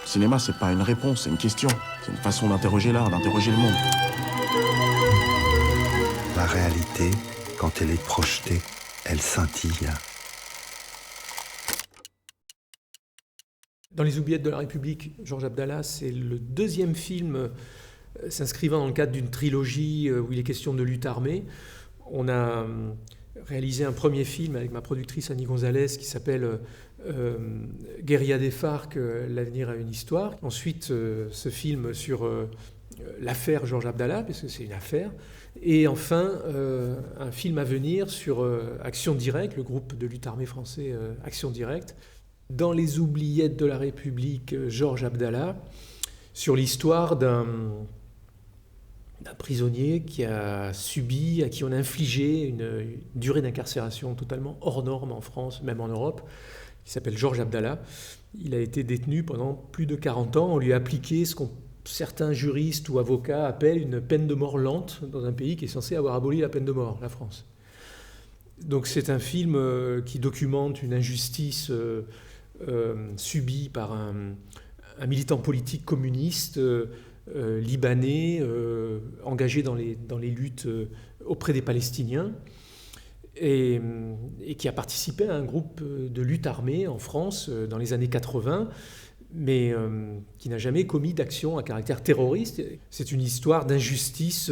Le cinéma, c'est pas une réponse, c'est une question. C'est une façon d'interroger l'art, d'interroger le monde. La réalité, quand elle est projetée, elle scintille. Dans Les Oubliettes de la République, Georges Abdallah, c'est le deuxième film s'inscrivant dans le cadre d'une trilogie où il est question de lutte armée. On a réalisé un premier film avec ma productrice Annie Gonzalez qui s'appelle Guérilla des FARC, l'avenir a une histoire. Ensuite, ce film sur l'affaire Georges Abdallah, parce que c'est une affaire. Et enfin, un film à venir sur Action Directe, le groupe de lutte armée français Action Directe. Dans Les Oubliettes de la République, Georges Abdallah, sur l'histoire d'un prisonnier qui a subi, à qui on a infligé une durée d'incarcération totalement hors norme en France, même en Europe, qui s'appelle Georges Abdallah. Il a été détenu pendant plus de 40 ans. On lui a appliqué ce qu'on certains juristes ou avocats appellent une peine de mort lente dans un pays qui est censé avoir aboli la peine de mort, la France. Donc c'est un film qui documente une injustice subie par un militant politique communiste libanais engagé dans les luttes auprès des Palestiniens et qui a participé à un groupe de lutte armée en France dans les années 80, mais qui n'a jamais commis d'action à caractère terroriste. C'est une histoire d'injustice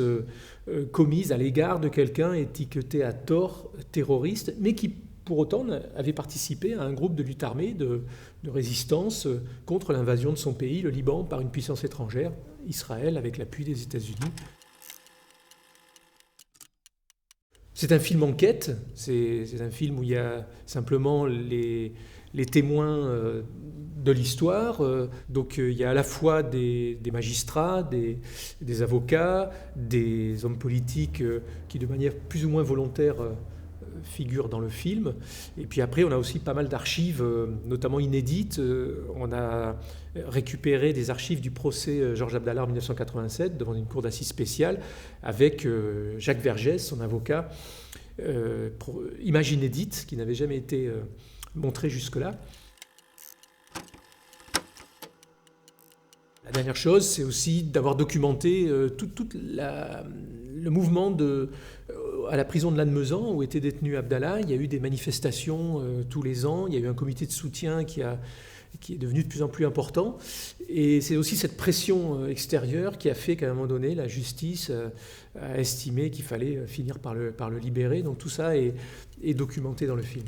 commise à l'égard de quelqu'un étiqueté à tort terroriste, mais qui pour autant avait participé à un groupe de lutte armée de résistance contre l'invasion de son pays, le Liban, par une puissance étrangère, Israël, avec l'appui des États-Unis. C'est un film enquête, c'est un film où il y a simplement les témoins de l'histoire. Donc il y a à la fois des magistrats, des avocats, des hommes politiques qui de manière plus ou moins volontaire figurent dans le film. Et puis après, on a aussi pas mal d'archives, notamment inédites. On a récupéré des archives du procès Georges Abdallah en 1987 devant une cour d'assises spéciale avec Jacques Vergès, son avocat, images inédites qui n'avaient jamais été montrées jusque-là. La dernière chose, c'est aussi d'avoir documenté tout le mouvement à la prison de Lannemezan où était détenu Abdallah. Il y a eu des manifestations tous les ans, il y a eu un comité de soutien qui est devenu de plus en plus important. Et c'est aussi cette pression extérieure qui a fait qu'à un moment donné, la justice a estimé qu'il fallait finir par le libérer. Donc tout ça est documenté dans le film.